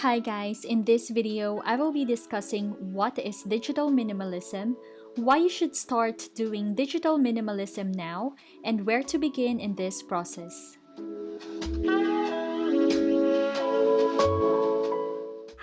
Hi guys, in this video, I will be discussing what is digital minimalism, why you should start doing digital minimalism now, and where to begin in this process.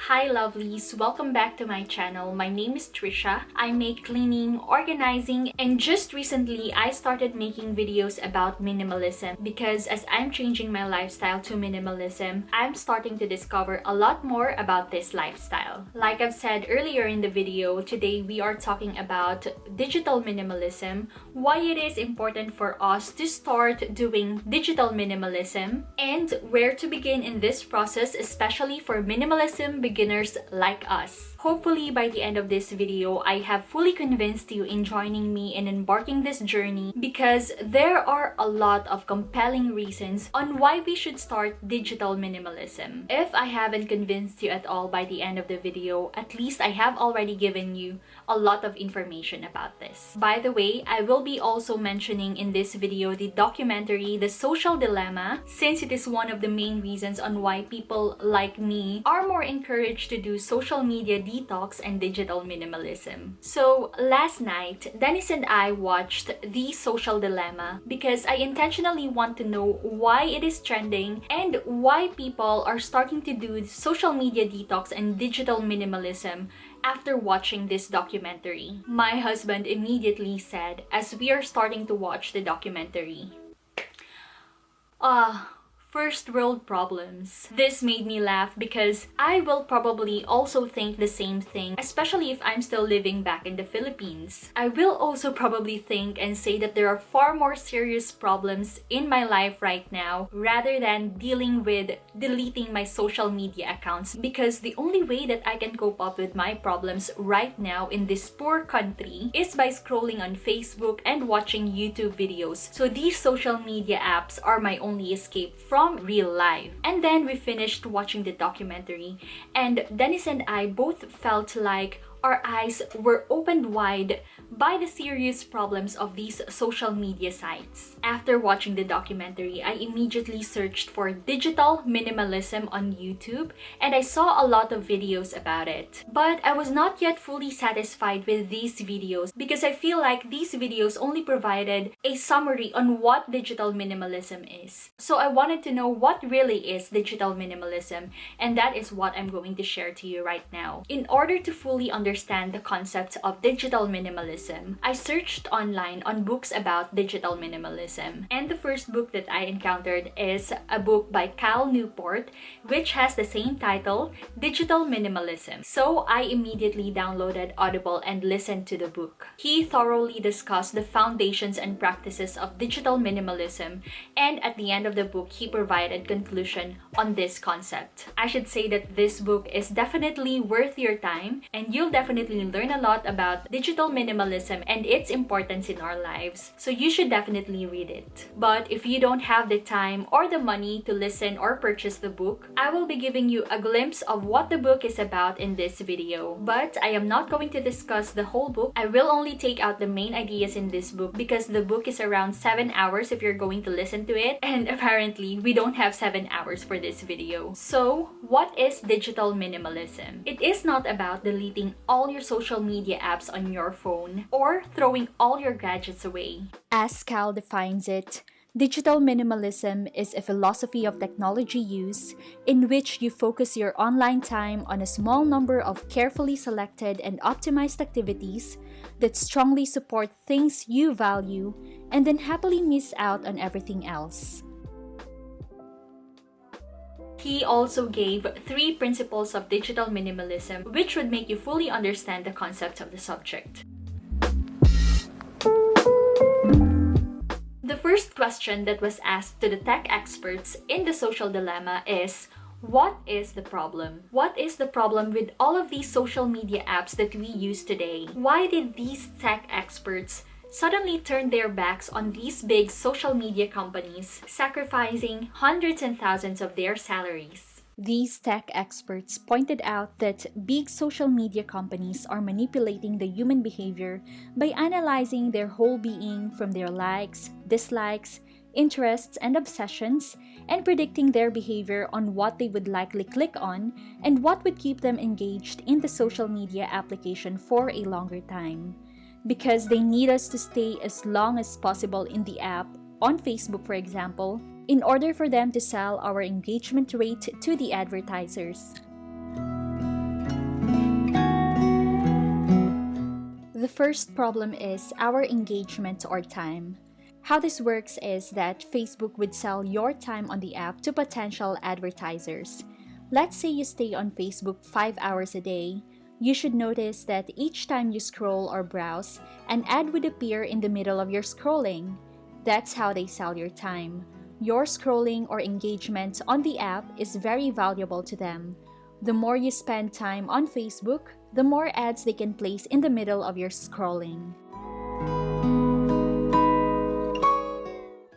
Hi lovelies, welcome back to my channel. My name is Trisha. I make cleaning, organizing, and just recently I started making videos about minimalism because as I'm changing my lifestyle to minimalism, I'm starting to discover a lot more about this lifestyle. Like I've said earlier in the video, today we are talking about digital minimalism, why it is important for us to start doing digital minimalism, and where to begin in this process, especially for minimalism beginners like us. Hopefully by the end of this video, I have fully convinced you in joining me in embarking this journey because there are a lot of compelling reasons on why we should start digital minimalism. If I haven't convinced you at all by the end of the video, at least I have already given you a lot of information about this. By the way, I will be also mentioning in this video the documentary The Social Dilemma, since it is one of the main reasons on why people like me are more encouraged to do social media detox and digital minimalism. So last night, Dennis and I watched The Social Dilemma because I intentionally want to know why it is trending and why people are starting to do social media detox and digital minimalism after watching this documentary. My husband immediately said, as we are starting to watch the documentary, first world problems. This made me laugh because I will probably also think the same thing, especially if I'm still living back in the Philippines. I will also probably think and say that there are far more serious problems in my life right now rather than dealing with deleting my social media accounts, because the only way that I can cope up with my problems right now in this poor country is by scrolling on Facebook and watching YouTube videos. So these social media apps are my only escape from real life. And then we finished watching the documentary, and Dennis and I both felt like our eyes were opened wide by the serious problems of these social media sites. After watching the documentary, I immediately searched for digital minimalism on YouTube and I saw a lot of videos about it. But I was not yet fully satisfied with these videos because I feel like these videos only provided a summary on what digital minimalism is. So I wanted to know what really is digital minimalism, and that is what I'm going to share to you right now. In order to fully understand the concept of digital minimalism, I searched online on books about digital minimalism. And the first book that I encountered is a book by Cal Newport, which has the same title, Digital Minimalism. So I immediately downloaded Audible and listened to the book. He thoroughly discussed the foundations and practices of digital minimalism, and at the end of the book, he provided conclusion on this concept. I should say that this book is definitely worth your time, and you'll definitely learn a lot about digital minimalism and its importance in our lives. So you should definitely read it. But if you don't have the time or the money to listen or purchase the book, I will be giving you a glimpse of what the book is about in this video. But I am not going to discuss the whole book. I will only take out the main ideas in this book because the book is around 7 hours if you're going to listen to it, and apparently we don't have 7 hours for this video. So what is digital minimalism? It is not about deleting all your social media apps on your phone or throwing all your gadgets away. As Cal defines it, digital minimalism is a philosophy of technology use in which you focus your online time on a small number of carefully selected and optimized activities that strongly support things you value and then happily miss out on everything else. He also gave 3 principles of digital minimalism, which would make you fully understand the concept of the subject. The first question that was asked to the tech experts in the social dilemma is, what is the problem? What is the problem with all of these social media apps that we use today? Why did these tech experts suddenly turn their backs on these big social media companies, sacrificing hundreds and thousands of their salaries? These tech experts pointed out that big social media companies are manipulating the human behavior by analyzing their whole being, from their likes, dislikes, interests, and obsessions, and predicting their behavior on what they would likely click on and what would keep them engaged in the social media application for a longer time. Because they need us to stay as long as possible in the app, on Facebook for example, in order for them to sell our engagement rate to the advertisers. The first problem is our engagement or time. How this works is that Facebook would sell your time on the app to potential advertisers. Let's say you stay on Facebook 5 hours a day. You should notice that each time you scroll or browse, an ad would appear in the middle of your scrolling. That's how they sell your time. Your scrolling or engagement on the app is very valuable to them. The more you spend time on Facebook, the more ads they can place in the middle of your scrolling.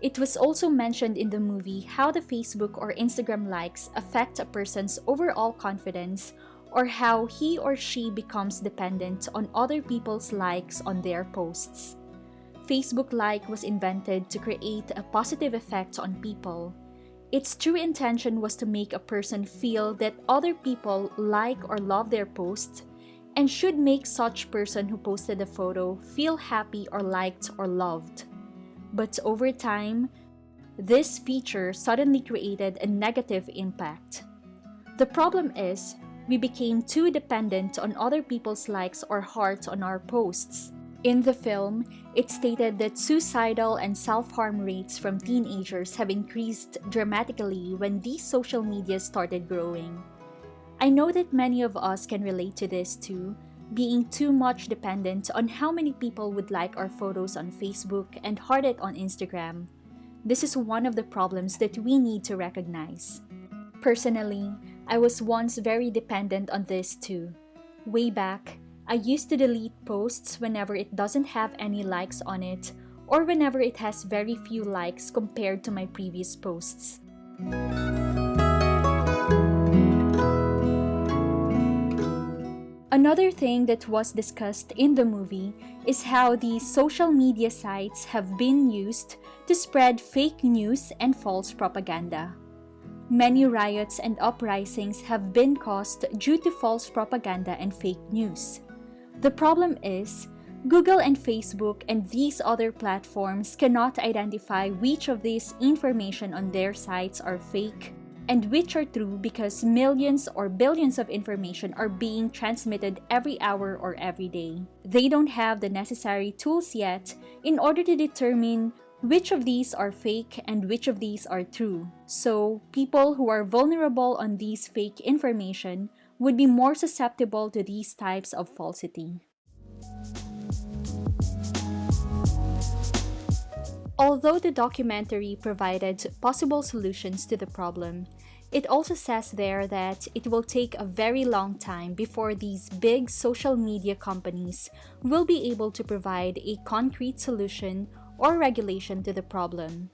It was also mentioned in the movie how the Facebook or Instagram likes affect a person's overall confidence, or how he or she becomes dependent on other people's likes on their posts. Facebook like was invented to create a positive effect on people. Its true intention was to make a person feel that other people like or love their posts, and should make such person who posted the photo feel happy or liked or loved. But over time, this feature suddenly created a negative impact. The problem is, we became too dependent on other people's likes or hearts on our posts. In the film, it stated that suicidal and self-harm rates from teenagers have increased dramatically when these social media started growing. I know that many of us can relate to this too, being too much dependent on how many people would like our photos on Facebook and heart it on Instagram. This is one of the problems that we need to recognize. Personally, I was once very dependent on this too. Way back, I used to delete posts whenever it doesn't have any likes on it, or whenever it has very few likes compared to my previous posts. Another thing that was discussed in the movie is how these social media sites have been used to spread fake news and false propaganda. Many riots and uprisings have been caused due to false propaganda and fake news. The problem is, Google and Facebook and these other platforms cannot identify which of this information on their sites are fake and which are true, because millions or billions of information are being transmitted every hour or every day. They don't have the necessary tools yet in order to determine which of these are fake and which of these are true. So, people who are vulnerable on these fake information would be more susceptible to these types of falsity. Although the documentary provided possible solutions to the problem, it also says there that it will take a very long time before these big social media companies will be able to provide a concrete solution or regulation to the problem.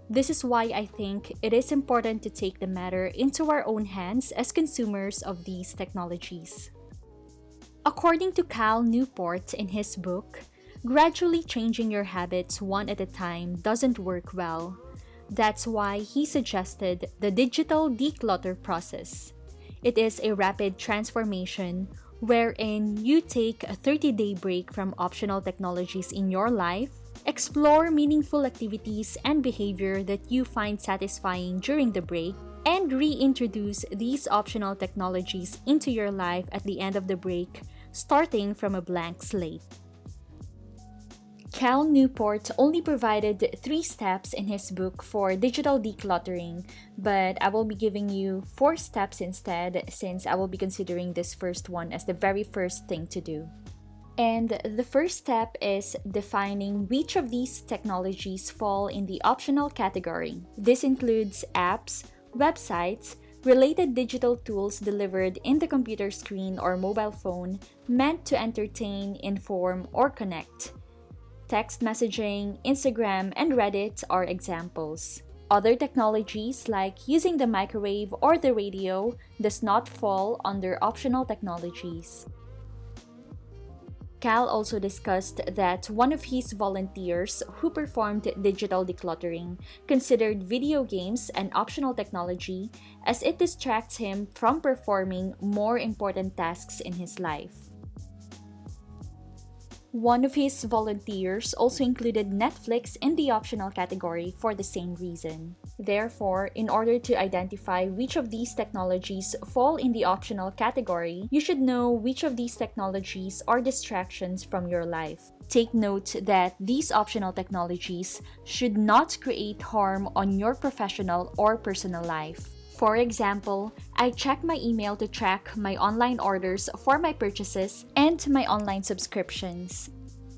This is why I think it is important to take the matter into our own hands as consumers of these technologies. According to Cal Newport in his book, gradually changing your habits one at a time doesn't work well. That's why he suggested the digital declutter process. It is a rapid transformation wherein you take a 30-day break from optional technologies in your life, explore meaningful activities and behavior that you find satisfying during the break, and reintroduce these optional technologies into your life at the end of the break, starting from a blank slate. Cal Newport only provided 3 steps in his book for digital decluttering, but I will be giving you 4 steps instead, since I will be considering this first one as the very first thing to do. And the first step is defining which of these technologies fall in the optional category. This includes apps, websites, related digital tools delivered in the computer screen or mobile phone meant to entertain, inform, or connect. Text messaging, Instagram, and Reddit are examples. Other technologies like using the microwave or the radio does not fall under optional technologies. Cal also discussed that one of his volunteers who performed digital decluttering considered video games an optional technology as it distracts him from performing more important tasks in his life. One of his volunteers also included Netflix in the optional category for the same reason. Therefore, in order to identify which of these technologies fall in the optional category, you should know which of these technologies are distractions from your life. Take note that these optional technologies should not create harm on your professional or personal life. For example, I check my email to track my online orders for my purchases and my online subscriptions.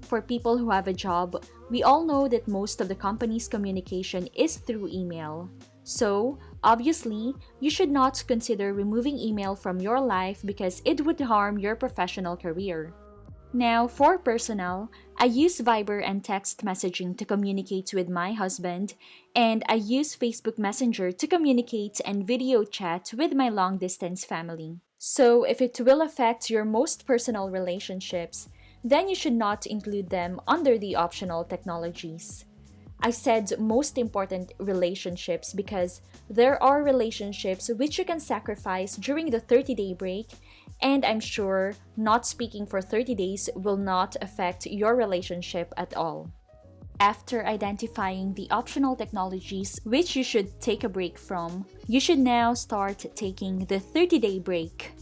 For people who have a job, we all know that most of the company's communication is through email. So, obviously, you should not consider removing email from your life because it would harm your professional career. Now, for personal, I use Viber and text messaging to communicate with my husband, and I use Facebook Messenger to communicate and video chat with my long-distance family. So, if it will affect your most personal relationships, then you should not include them under the optional technologies. I said most important relationships because there are relationships which you can sacrifice during the 30-day break, and I'm sure not speaking for 30 days will not affect your relationship at all. After identifying the optional technologies which you should take a break from, you should now start taking the 30-day break.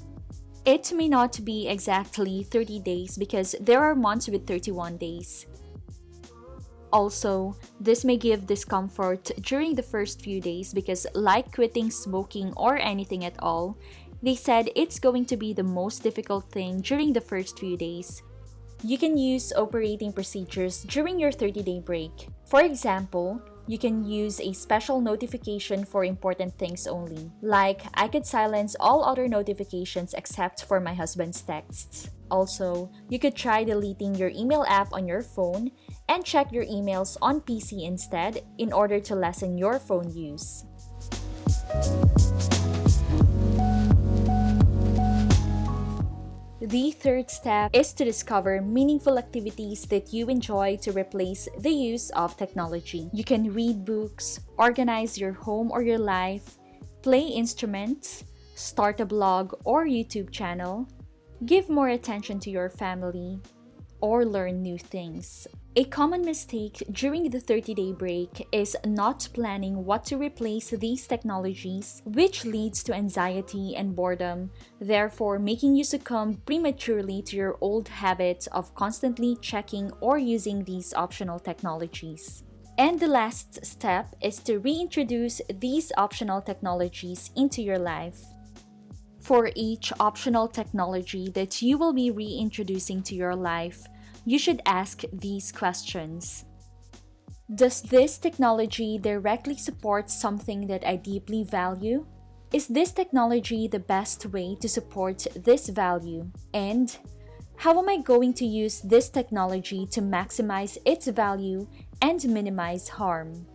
It may not be exactly 30 days because there are months with 31 days. Also, this may give discomfort during the first few days because, like quitting smoking or anything at all, they said it's going to be the most difficult thing during the first few days. You can use operating procedures during your 30-day break. For example, you can use a special notification for important things only. Like, I could silence all other notifications except for my husband's texts. Also, you could try deleting your email app on your phone and check your emails on PC instead in order to lessen your phone use. The third step is to discover meaningful activities that you enjoy to replace the use of technology. You can read books, organize your home or your life, play instruments, start a blog or YouTube channel, give more attention to your family, or learn new things. A common mistake during the 30-day break is not planning what to replace these technologies, which leads to anxiety and boredom, therefore making you succumb prematurely to your old habits of constantly checking or using these optional technologies. And the last step is to reintroduce these optional technologies into your life. For each optional technology that you will be reintroducing to your life, you should ask these questions. Does this technology directly support something that I deeply value? Is this technology the best way to support this value? And how am I going to use this technology to maximize its value and minimize harm?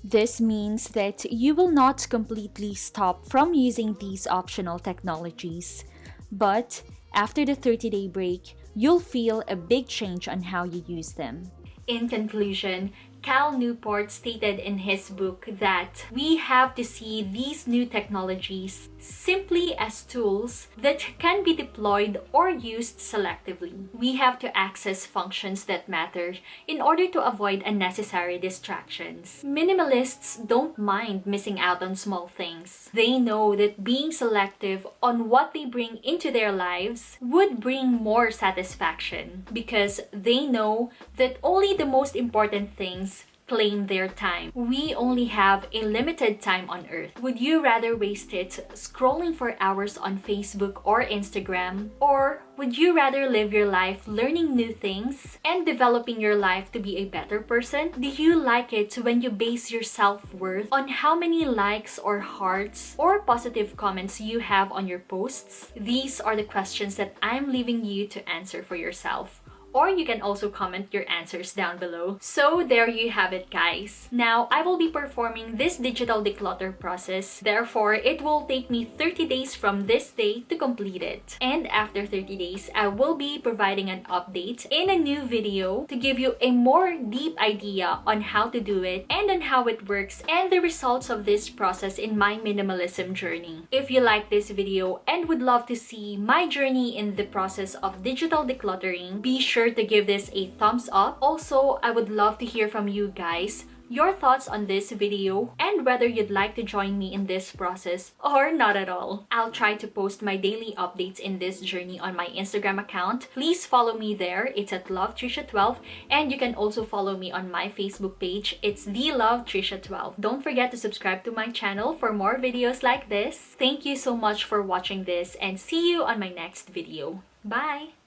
This means that you will not completely stop from using these optional technologies, but after the 30-day break, you'll feel a big change on how you use them. In conclusion, Cal Newport stated in his book that we have to see these new technologies simply as tools that can be deployed or used selectively. We have to access functions that matter in order to avoid unnecessary distractions. Minimalists don't mind missing out on small things. They know that being selective on what they bring into their lives would bring more satisfaction because they know that only the most important things claim their time. We only have a limited time on Earth. Would you rather waste it scrolling for hours on Facebook or Instagram? Or would you rather live your life learning new things and developing your life to be a better person? Do you like it when you base your self-worth on how many likes or hearts or positive comments you have on your posts? These are the questions that I'm leaving you to answer for yourself. or you can also comment your answers down below. So there you have it, guys. Now, I will be performing this digital declutter process. Therefore, it will take me 30 days from this day to complete it. And after 30 days, I will be providing an update in a new video to give you a more deep idea on how to do it and on how it works and the results of this process in my minimalism journey. If you like this video and would love to see my journey in the process of digital decluttering, be sure to give this a thumbs up. Also, I would love to hear from you guys your thoughts on this video and whether you'd like to join me in this process or not at all. I'll try to post my daily updates in this journey on my Instagram account. Please follow me there. It's at LoveTrisha12, and you can also follow me on my Facebook page. It's TheLoveTrisha12. Don't forget to subscribe to my channel for more videos like this. Thank you so much for watching this, and see you on my next video. Bye!